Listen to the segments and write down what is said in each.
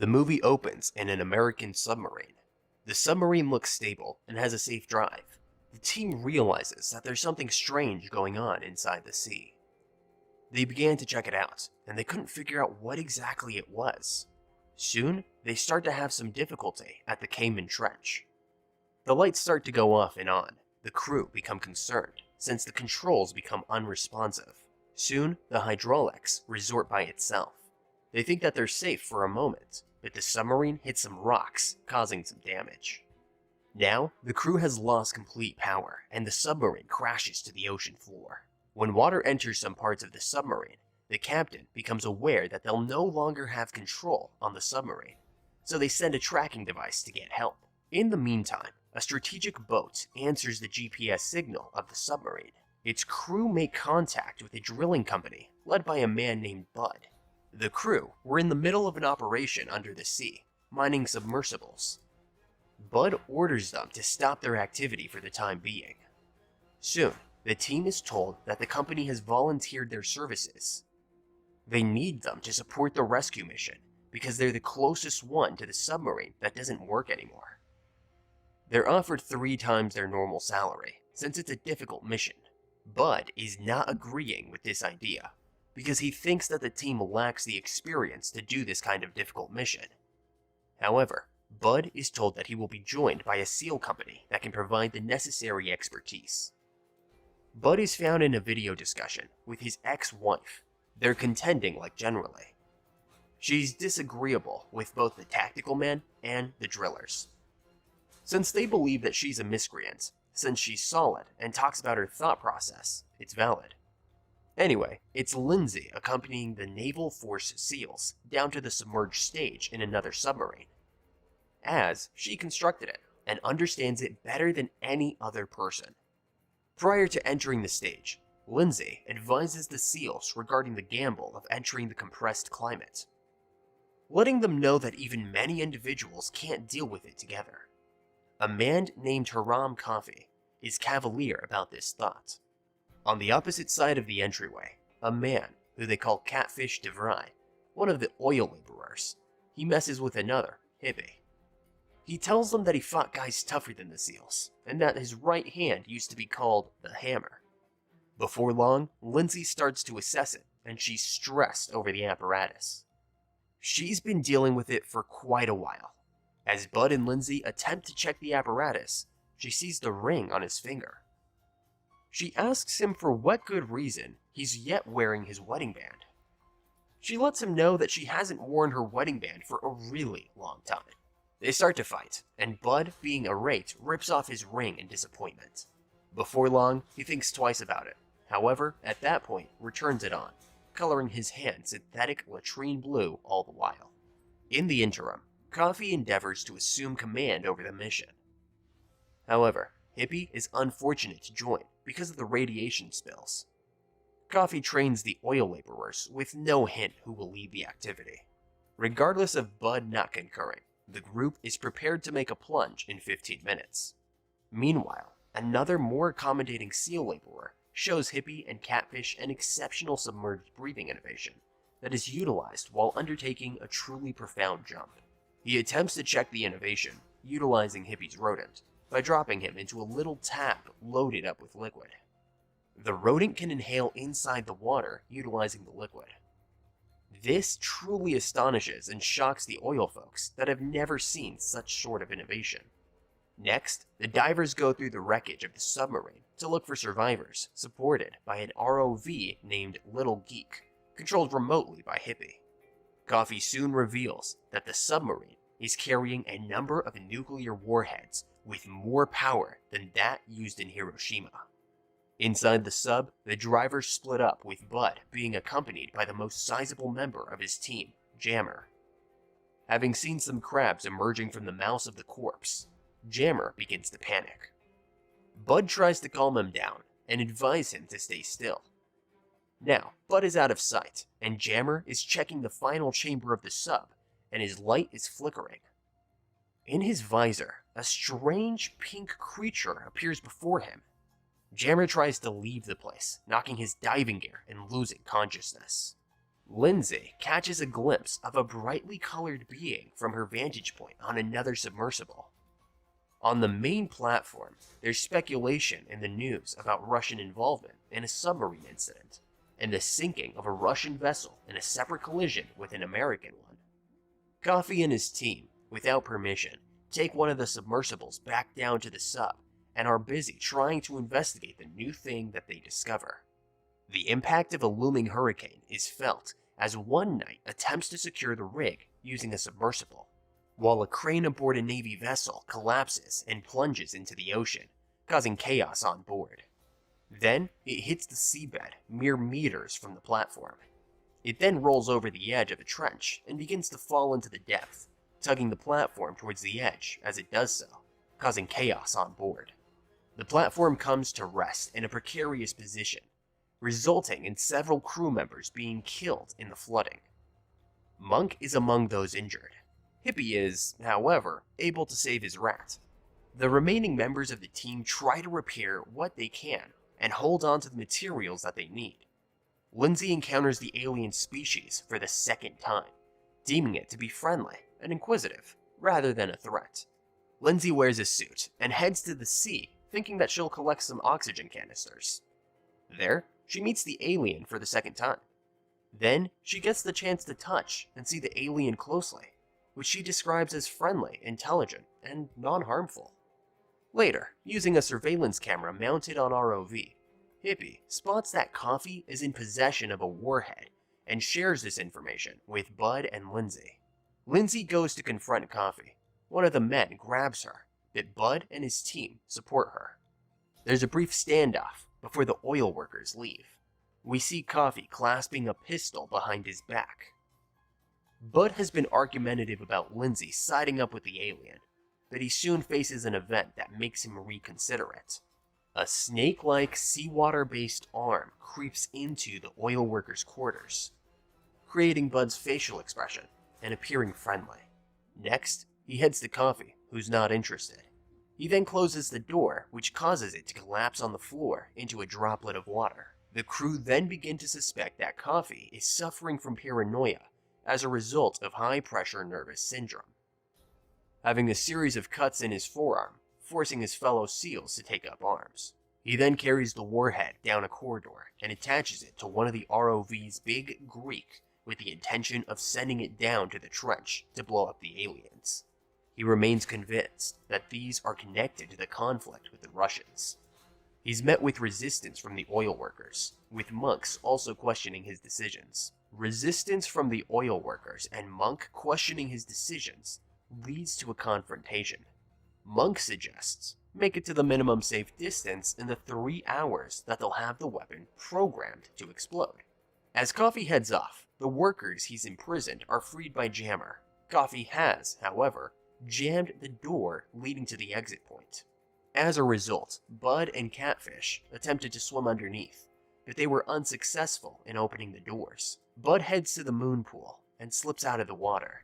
The movie opens in an American submarine. The submarine looks stable and has a safe drive. The team realizes that there's something strange going on inside the sea. They began to check it out, and they couldn't figure out what exactly it was. Soon, they start to have some difficulty at the Cayman Trench. The lights start to go off and on. The crew become concerned, since the controls become unresponsive. Soon, the hydraulics resort by itself. They think that they're safe for a moment, but the submarine hits some rocks, causing some damage. Now, the crew has lost complete power, and the submarine crashes to the ocean floor. When water enters some parts of the submarine, the captain becomes aware that they'll no longer have control on the submarine, so they send a tracking device to get help. In the meantime, a strategic boat answers the GPS signal of the submarine. Its crew make contact with a drilling company led by a man named Bud. The crew were in the middle of an operation under the sea, mining submersibles. Bud orders them to stop their activity for the time being. Soon, the team is told that the company has volunteered their services. They need them to support the rescue mission because they're the closest one to the submarine that doesn't work anymore. They're offered 3 times their normal salary since it's a difficult mission. Bud is not agreeing with this idea because he thinks that the team lacks the experience to do this kind of difficult mission. However, Bud is told that he will be joined by a SEAL company that can provide the necessary expertise. Bud is found in a video discussion with his ex-wife. They're contending like generally. She's disagreeable with both the tactical men and the drillers, since they believe that she's a miscreant. Since she's solid and talks about her thought process, it's valid. Anyway, it's Lindsay accompanying the Naval Force SEALs down to the submerged stage in another submarine, as she constructed it and understands it better than any other person. Prior to entering the stage, Lindsay advises the SEALs regarding the gamble of entering the compressed climate, letting them know that even many individuals can't deal with it together. A man named Haram Coffee is cavalier about this thought. On the opposite side of the entryway, a man who they call Catfish DeVry, one of the oil laborers, he messes with another, Hippie. He tells them that he fought guys tougher than the SEALs, and that his right hand used to be called the hammer. Before long, Lindsay starts to assess it, and she's stressed over the apparatus. She's been dealing with it for quite a while. As Bud and Lindsay attempt to check the apparatus, she sees the ring on his finger. She asks him for what good reason he's yet wearing his wedding band. She lets him know that she hasn't worn her wedding band for a really long time. They start to fight, and Bud, being irate, rips off his ring in disappointment. Before long, he thinks twice about it. However, at that point, returns it on, coloring his hand synthetic latrine blue all the while. In the interim, Coffee endeavors to assume command over the mission. However, Hippie is unfortunate to join because of the radiation spills. Coffee trains the oil laborers with no hint who will lead the activity. Regardless of Bud not concurring, the group is prepared to make a plunge in 15 minutes. Meanwhile, another more accommodating SEAL laborer shows Hippie and Catfish an exceptional submerged breathing innovation that is utilized while undertaking a truly profound jump. He attempts to check the innovation, utilizing Hippie's rodent, by dropping him into a little tap loaded up with liquid. The rodent can inhale inside the water, utilizing the liquid. This truly astonishes and shocks the oil folks that have never seen such sort of innovation. Next, the divers go through the wreckage of the submarine to look for survivors, supported by an ROV named Little Geek, controlled remotely by Hippie. Coffee soon reveals that the submarine is carrying a number of nuclear warheads with more power than that used in Hiroshima. Inside the sub, the drivers split up, with Bud being accompanied by the most sizable member of his team, Jammer. Having seen some crabs emerging from the mouths of the corpse, Jammer begins to panic. Bud tries to calm him down and advise him to stay still. Now, Bud is out of sight, and Jammer is checking the final chamber of the sub, and his light is flickering. In his visor, a strange pink creature appears before him. Jammer tries to leave the place, knocking his diving gear and losing consciousness. Lindsay catches a glimpse of a brightly colored being from her vantage point on another submersible. On the main platform, there's speculation in the news about Russian involvement in a submarine incident, and the sinking of a Russian vessel in a separate collision with an American one. Coffee and his team, without permission, take one of the submersibles back down to the sub and are busy trying to investigate the new thing that they discover. The impact of a looming hurricane is felt as one knight attempts to secure the rig using a submersible, while a crane aboard a Navy vessel collapses and plunges into the ocean, causing chaos on board. Then, it hits the seabed mere meters from the platform. It then rolls over the edge of a trench and begins to fall into the depth, tugging the platform towards the edge as it does so, causing chaos on board. The platform comes to rest in a precarious position, resulting in several crew members being killed in the flooding. Monk is among those injured. Hippie is, however, able to save his rat. The remaining members of the team try to repair what they can and hold on to the materials that they need. Lindsay encounters the alien species for the second time, deeming it to be friendly and inquisitive, rather than a threat. Lindsay wears a suit and heads to the sea, thinking that she'll collect some oxygen canisters. There, she meets the alien for the second time. Then, she gets the chance to touch and see the alien closely, which she describes as friendly, intelligent, and non-harmful. Later, using a surveillance camera mounted on ROV, Hippie spots that Coffee is in possession of a warhead and shares this information with Bud and Lindsay. Lindsay goes to confront Coffee. One of the men grabs her, but Bud and his team support her. There's a brief standoff before the oil workers leave. We see Coffee clasping a pistol behind his back. Bud has been argumentative about Lindsay siding up with the alien, but he soon faces an event that makes him reconsider it. A snake-like seawater-based arm creeps into the oil workers' quarters, creating Bud's facial expression and appearing friendly. Next, he heads to Coffee, who's not interested. He then closes the door, which causes it to collapse on the floor into a droplet of water. The crew then begin to suspect that Coffee is suffering from paranoia as a result of high-pressure nervous syndrome, having a series of cuts in his forearm, forcing his fellow SEALs to take up arms. He then carries the warhead down a corridor and attaches it to one of the ROV's big Greek with the intention of sending it down to the trench to blow up the aliens. He remains convinced that these are connected to the conflict with the Russians. He's met with resistance from the oil workers, with Monks also questioning his decisions. Resistance from the oil workers and Monk questioning his decisions leads to a confrontation. Monk suggests make it to the minimum safe distance in the 3 hours that they'll have the weapon programmed to explode. As Coffee heads off, the workers he's imprisoned are freed by Jammer. Coffee has, however, jammed the door leading to the exit point. As a result, Bud and Catfish attempted to swim underneath, but they were unsuccessful in opening the doors. Bud heads to the moon pool and slips out of the water.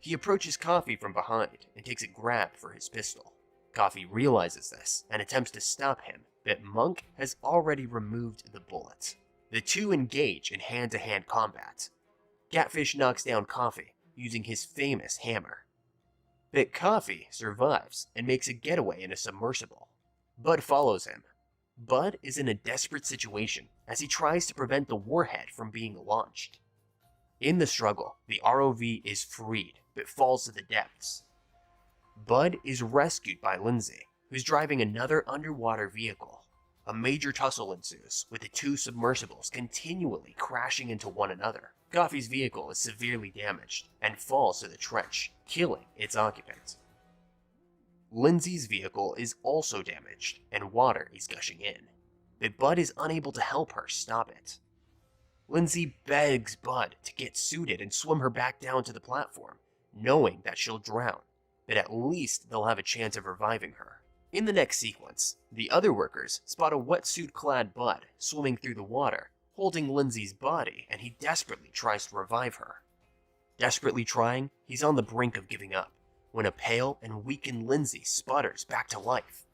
He approaches Coffee from behind and takes a grab for his pistol. Coffee realizes this and attempts to stop him, but Monk has already removed the bullet. The two engage in hand-to-hand combat. Catfish knocks down Coffee using his famous hammer. But Coffee survives and makes a getaway in a submersible. Bud follows him. Bud is in a desperate situation as he tries to prevent the warhead from being launched. In the struggle, the ROV is freed, but falls to the depths. Bud is rescued by Lindsay, who's driving another underwater vehicle. A major tussle ensues, with the two submersibles continually crashing into one another. Coffee's vehicle is severely damaged and falls to the trench, killing its occupant. Lindsay's vehicle is also damaged, and water is gushing in, but Bud is unable to help her stop it. Lindsay begs Bud to get suited and swim her back down to the platform, knowing that she'll drown, but at least they'll have a chance of reviving her. In the next sequence, the other workers spot a wetsuit-clad Bud swimming through the water, holding Lindsay's body, and he desperately tries to revive her. Desperately trying, he's on the brink of giving up, when a pale and weakened Lindsay sputters back to life.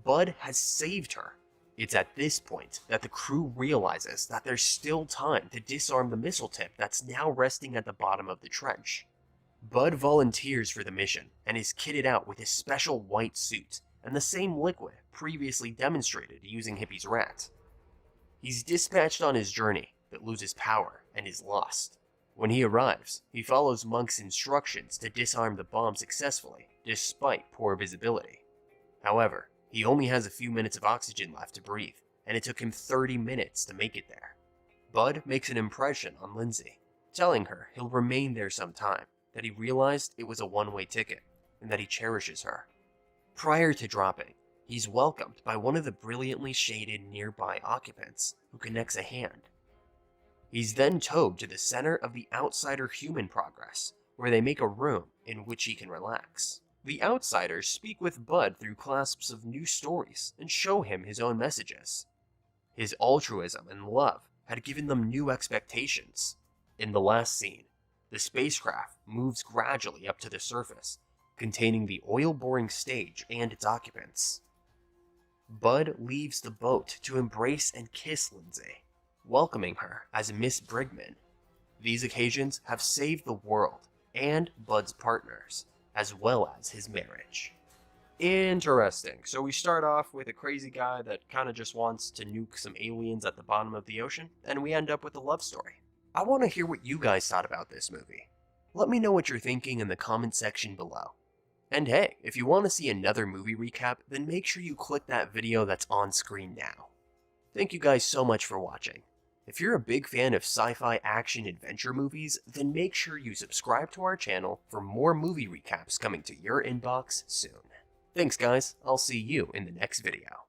Bud has saved her. It's at this point that the crew realizes that there's still time to disarm the missile tip that's now resting at the bottom of the trench. Bud volunteers for the mission and is kitted out with his special white suit and the same liquid previously demonstrated using Hippie's rat. He's dispatched on his journey, but loses power and is lost. When he arrives, he follows Monk's instructions to disarm the bomb successfully, despite poor visibility. However, he only has a few minutes of oxygen left to breathe, and it took him 30 minutes to make it there. Bud makes an impression on Lindsay, telling her he'll remain there some time, that he realized it was a one-way ticket, and that he cherishes her. Prior to dropping, he's welcomed by one of the brilliantly shaded nearby occupants, who connects a hand. He's then towed to the center of the Outsider human progress, where they make a room in which he can relax. The Outsiders speak with Bud through clasps of new stories and show him his own messages. His altruism and love had given them new expectations. In the last scene, the spacecraft moves gradually up to the surface, containing the oil-boring stage and its occupants. Bud leaves the boat to embrace and kiss Lindsay, welcoming her as Miss Brigman. These occasions have saved the world and Bud's partners, as well as his marriage. Interesting. So we start off with a crazy guy that kind of just wants to nuke some aliens at the bottom of the ocean, and we end up with a love story. I want to hear what you guys thought about this movie. Let me know what you're thinking in the comment section below. And hey, if you want to see another movie recap, then make sure you click that video that's on screen now. Thank you guys so much for watching. If you're a big fan of sci-fi action adventure movies, then make sure you subscribe to our channel for more movie recaps coming to your inbox soon. Thanks guys, I'll see you in the next video.